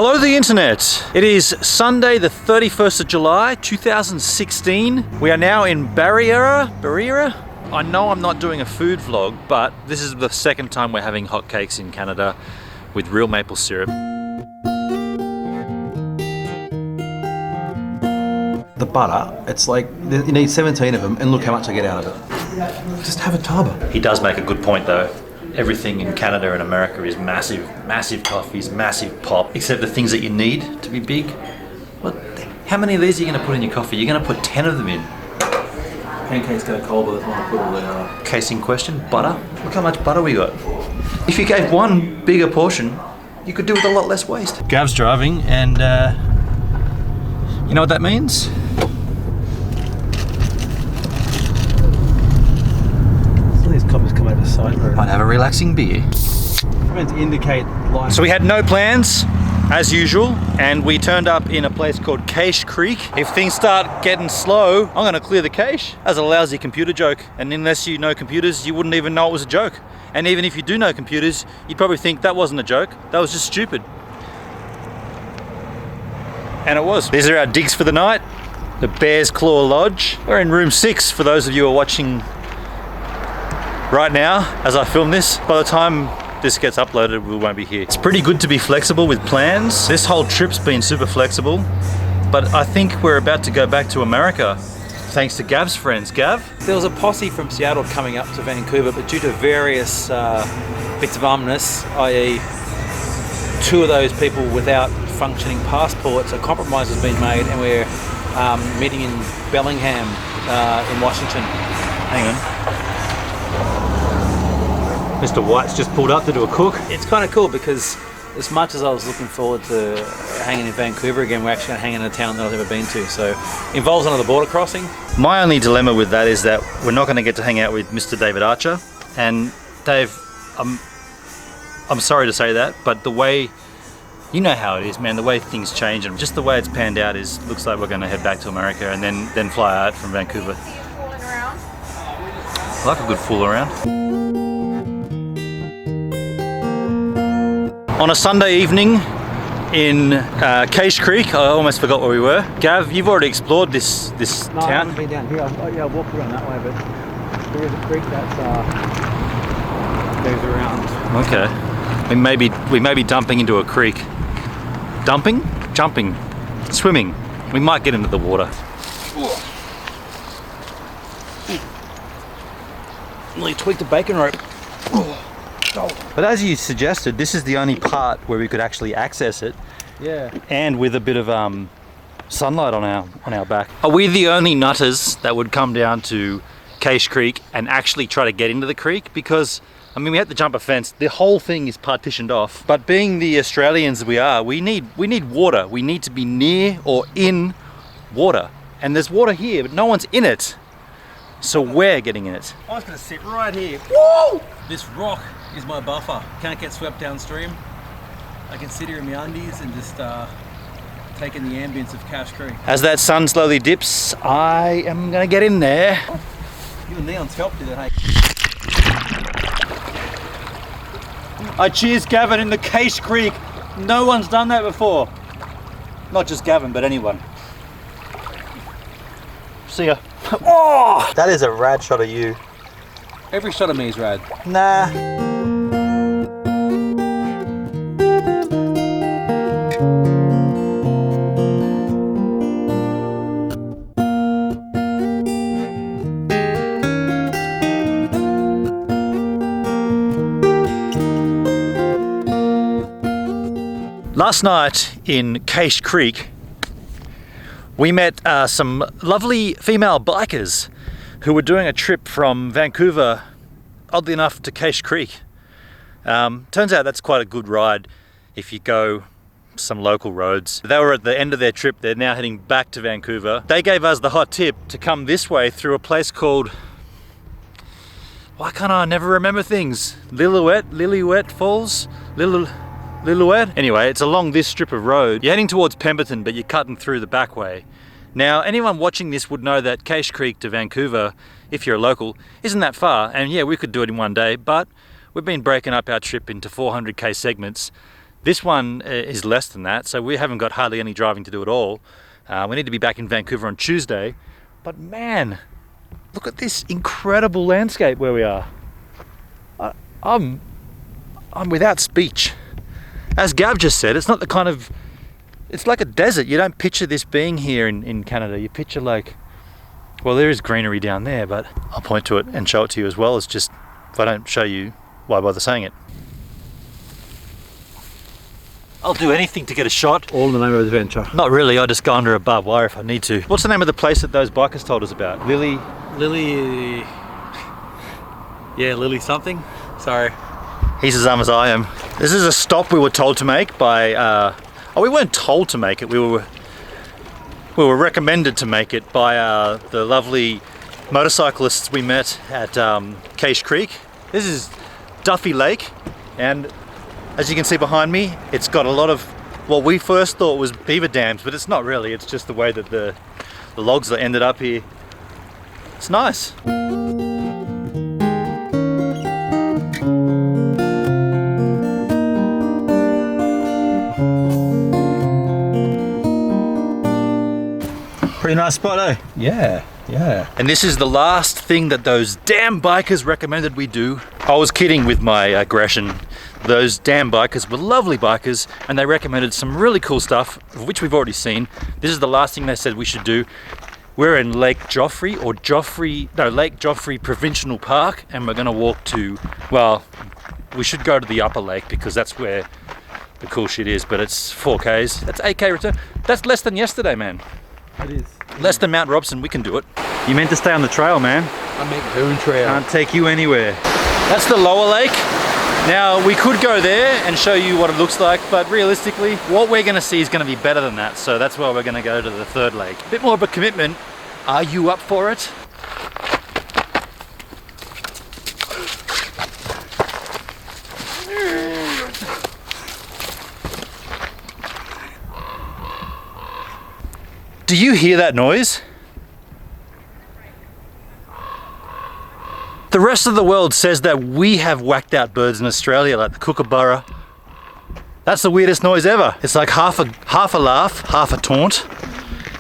Hello the internet. It is Sunday the 31st of July 2016. We are now in Barriera. I know I'm not doing a food vlog, but this is the second time we're having hotcakes in Canada with real maple syrup. The butter, it's like you need 17 of them and look how much I get out of it. Just have a tub. He does make a good point though. Everything in Canada and America is massive coffees, massive pop, except the things that you need to be big. How many of these are you going to put in your coffee? You're going to put 10 of them in. Pancake's go cold, but that's why I put all the... Case in question, butter. Look how much butter we got. If you gave one bigger portion, you could do with a lot less waste. Gav's driving and you know what that means? These coppers come over the side road. Might have a relaxing beer. Meant to indicate life. So we had no plans, as usual, and we turned up in a place called Cache Creek. If things start getting slow, I'm gonna clear the cache. As a lousy computer joke, and unless you know computers, you wouldn't even know it was a joke. And even if you do know computers, you'd probably think that wasn't a joke, that was just stupid. And it was. These are our digs for the night, the Bear's Claw Lodge. We're in room 6 for those of you who are watching right now as I film this. By the time this gets uploaded, we won't be here. It's pretty good to be flexible with plans. This whole trip's been super flexible, but I think we're about to go back to America thanks to Gav's friends. Gav? There was a posse from Seattle coming up to Vancouver, but due to various bits of umness, i.e. 2 of those people without functioning passports, a compromise has been made and we're meeting in Bellingham in Washington. Hang on. Mr. White's just pulled up to do a cook. It's kind of cool because as much as I was looking forward to hanging in Vancouver again, we're actually going to hang in a town that I've never been to. So involves another border crossing. My only dilemma with that is that we're not going to get to hang out with Mr. David Archer. And Dave, I'm sorry to say that, but the way, you know how it is, man, the way things change and just the way it's panned out looks like we're going to head back to America and then fly out from Vancouver. Fooling around? I like a good fool around. On a Sunday evening in Cache Creek, I almost forgot where we were. Gav, you've already explored this town. I haven't been down here. I walked around that way, but there is a creek that goes around. Okay. We may be dumping into a creek. Dumping? Jumping. Swimming. We might get into the water. Nearly tweaked the bacon rope. But as you suggested, this is the only part where we could actually access it. Yeah. And with a bit of sunlight on our back. Are we the only nutters that would come down to Cache Creek and actually try to get into the creek? Because I mean, we had to jump a fence. The whole thing is partitioned off. But being the Australians we are, we need water. We need to be near or in water. And there's water here, but no one's in it. So we're getting in it. I was going to sit right here. Whoa! This rock is my buffer. Can't get swept downstream. I can sit here in my undies and just take in the ambience of Cache Creek. As that sun slowly dips, I am going to get in there. You and Neon's helped do that, hey? I cheers Gavin in the Cache Creek. No one's done that before. Not just Gavin, but anyone. See ya. Oh! That is a rad shot of you. Every shot of me is rad. Nah. Last night in Cache Creek, we met some lovely female bikers who were doing a trip from Vancouver, oddly enough, to Cache Creek. Turns out that's quite a good ride if you go some local roads. They were at the end of their trip. They're now heading back to Vancouver. They gave us the hot tip to come this way through a place called, why can't I never remember things? Lillooet Falls? Lillooet? Anyway, it's along this strip of road. You're heading towards Pemberton, but you're cutting through the back way. Now, anyone watching this would know that Cache Creek to Vancouver, if you're a local, isn't that far. And yeah, we could do it in one day, but we've been breaking up our trip into 400k segments This one is less than that, so we haven't got hardly any driving to do at all. We need to be back in Vancouver on Tuesday. But man, look at this incredible landscape where we are. I'm without speech. As Gav just said, it's not the kind of... It's like a desert. You don't picture this being here in Canada. You picture like... Well, there is greenery down there, but I'll point to it and show it to you as well. It's just, if I don't show you, why bother saying it? I'll do anything to get a shot. All in the name of adventure. Not really, I'll just go under a barbed wire if I need to. What's the name of the place that those bikers told us about? Lily... Yeah, Lily something. Sorry. He's as as I am. This is a stop we were told to make by... Oh, we weren't told to make it. We were recommended to make it by the lovely motorcyclists we met at Case Creek. This is Duffy Lake, and as you can see behind me, it's got a lot of what we first thought was beaver dams, but it's not really. It's just the way that the logs that ended up here. It's nice. Pretty nice spot, eh? Yeah. And this is the last thing that those damn bikers recommended we do. I was kidding with my aggression. Those damn bikers were lovely bikers, and they recommended some really cool stuff, of which we've already seen. This is the last thing they said we should do. We're in Lake Joffre Provincial Park, and we're gonna walk to, well, we should go to the upper lake because that's where the cool shit is, but it's 4Ks. That's 8K return. That's less than yesterday, man. It is. Less than Mount Robson, we can do it. You meant to stay on the trail, man. I make Hoon Trail. Can't take you anywhere. That's the lower lake. Now, we could go there and show you what it looks like, but realistically, what we're gonna see is gonna be better than that, so that's why we're gonna go to the third lake. A bit more of a commitment. Are you up for it? Do you hear that noise? The rest of the world says that we have whacked out birds in Australia, like the kookaburra. That's the weirdest noise ever. It's like half a laugh, half a taunt.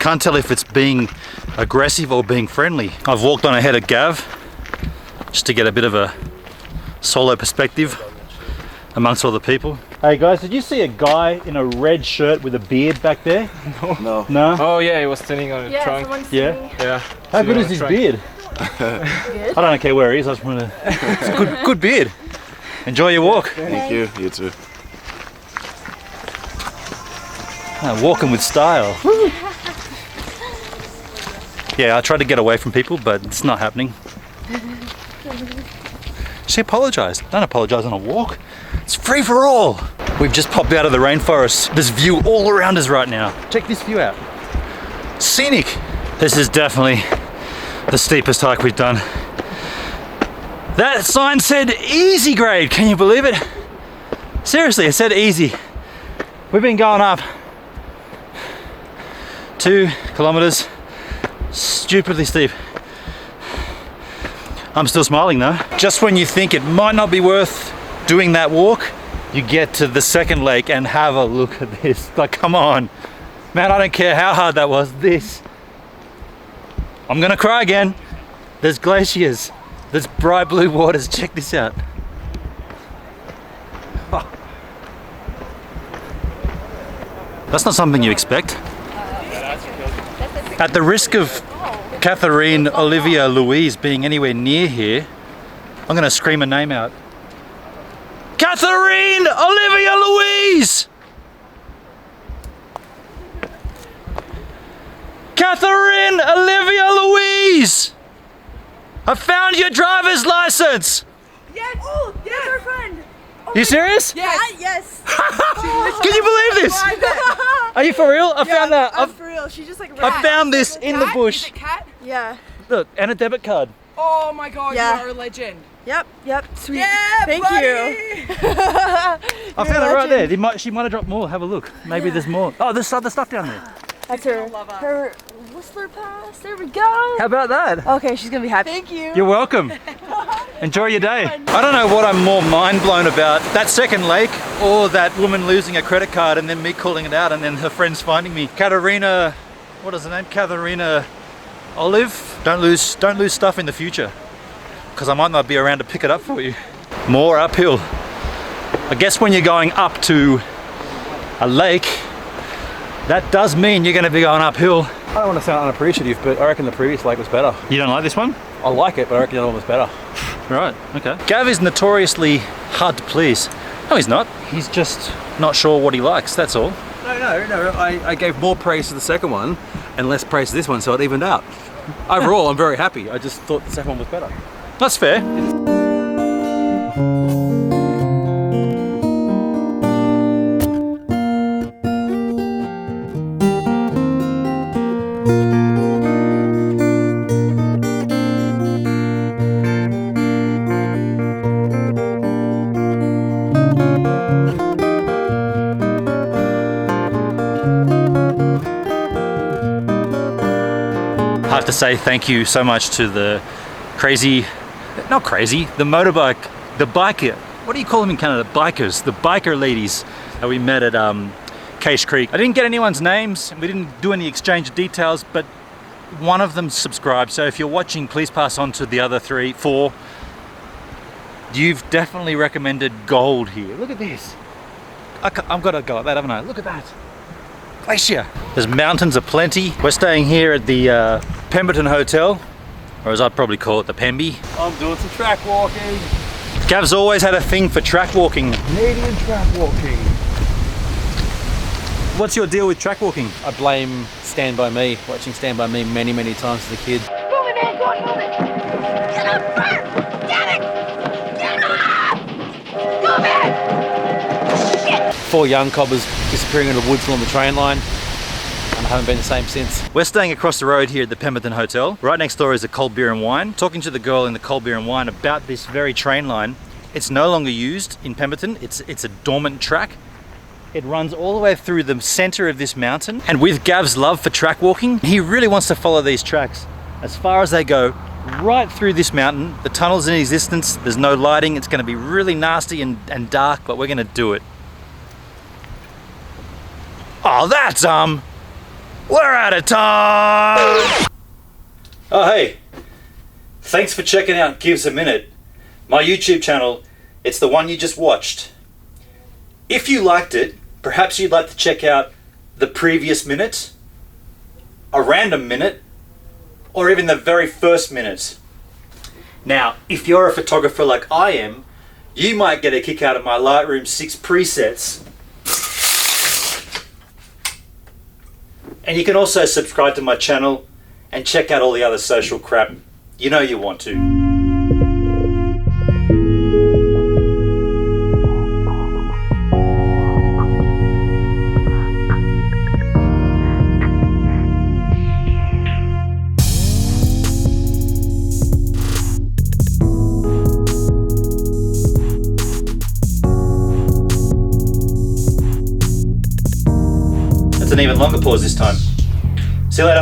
Can't tell if it's being aggressive or being friendly. I've walked on ahead of Gav just to get a bit of a solo perspective amongst all the people. Hey guys, did you see a guy in a red shirt with a beard back there? No. No? Oh yeah, he was standing on a trunk. Yeah? Yeah. How good is his beard? I don't care where he is, I just want to... It's a good beard. Enjoy your walk. Thank you, you too. Walking with style. Yeah, I tried to get away from people, but it's not happening. She apologised. Don't apologise on a walk. It's free for all. We've just popped out of the rainforest. There's view all around us right now. Check this view out. Scenic. This is definitely the steepest hike we've done. That sign said easy grade. Can you believe it? Seriously, it said easy. We've been going up 2 kilometers. Stupidly steep. I'm still smiling though. Just when you think it might not be worth doing that walk, you get to the second lake and have a look at this. Like, come on. Man, I don't care how hard that was. This. I'm gonna cry again. There's glaciers. There's bright blue waters. Check this out. Oh. That's not something you expect. At the risk of Catherine Olivia Louise being anywhere near here, I'm gonna scream a name out. Catherine Olivia Louise! Catherine Olivia Louise! I found your driver's license! Yes! Oh, yes, our friend! Oh, You serious? Yes! Yes! Can you believe this? Are you for real? I found that. I'm for real. She just like I found this in the bush. Is it Cat? Yeah. Look, and a debit card. Oh my god, Yeah. you are a legend. Yep. Sweet. Yeah, Thank buddy. you. I found it right there. She might have dropped more. Have a look. Maybe there's more. Oh, there's other stuff down there. That's her. Lover. Her Whistler Pass. There we go. How about that? Okay, she's gonna be happy. Thank you. You're welcome. Enjoy your day. I don't know what I'm more mind blown about, that second lake or that woman losing a credit card and then me calling it out and then her friends finding me. Katerina, what is her name? Katerina Olive. Don't lose stuff in the future, because I might not be around to pick it up for you. More uphill. I guess when you're going up to a lake, that does mean you're going to be going uphill. I don't want to sound unappreciative, but I reckon the previous lake was better. You don't like this one? I like it, but I reckon the other one was better. Right, okay. Gav is notoriously hard to please. No, he's not. He's just not sure what he likes, that's all. No, I gave more praise to the second one and less praise to this one, so it evened out. Overall, I'm very happy. I just thought the second one was better. That's fair. I have to say thank you so much to the the motorbike, the biker, what do you call them in Canada? Bikers, the biker ladies that we met at Case Creek. I didn't get anyone's names, we didn't do any exchange of details, but one of them subscribed, so if you're watching, please pass on to the other 3, 4. You've definitely recommended gold here. Look at this. I've got to go at that, haven't I? Look at that. Glacier. There's mountains aplenty. We're staying here at the Pemberton Hotel, or as I'd probably call it, the Pemby. I'm doing some track walking. Gav's always had a thing for track walking. Canadian track walking. What's your deal with track walking? I blame Stand By Me, watching Stand By Me many, many times as a kid. Move it, man, go on, move it! Get up first! Damn it! Get up! Go back! Shit! 4 young cobbers disappearing in the woods along the train line, and I haven't been the same since. We're staying across the road here at the Pemberton Hotel. Right next door is a cold beer and wine. Talking to the girl in the cold beer and wine about this very train line. It's no longer used in Pemberton. It's a dormant track. It runs all the way through the center of this mountain. And with Gav's love for track walking, he really wants to follow these tracks as far as they go, right through this mountain. The tunnel's in existence, there's no lighting. It's gonna be really nasty and dark, but we're gonna do it. Oh, that's we're out of time! Oh, hey. Thanks for checking out Gives a Minute, my YouTube channel. It's the one you just watched. If you liked it, perhaps you'd like to check out the previous minute, a random minute, or even the very first minute. Now, if you're a photographer like I am, you might get a kick out of my Lightroom 6 presets. And you can also subscribe to my channel and check out all the other social crap. You know you want to. An even longer pause this time. See you later.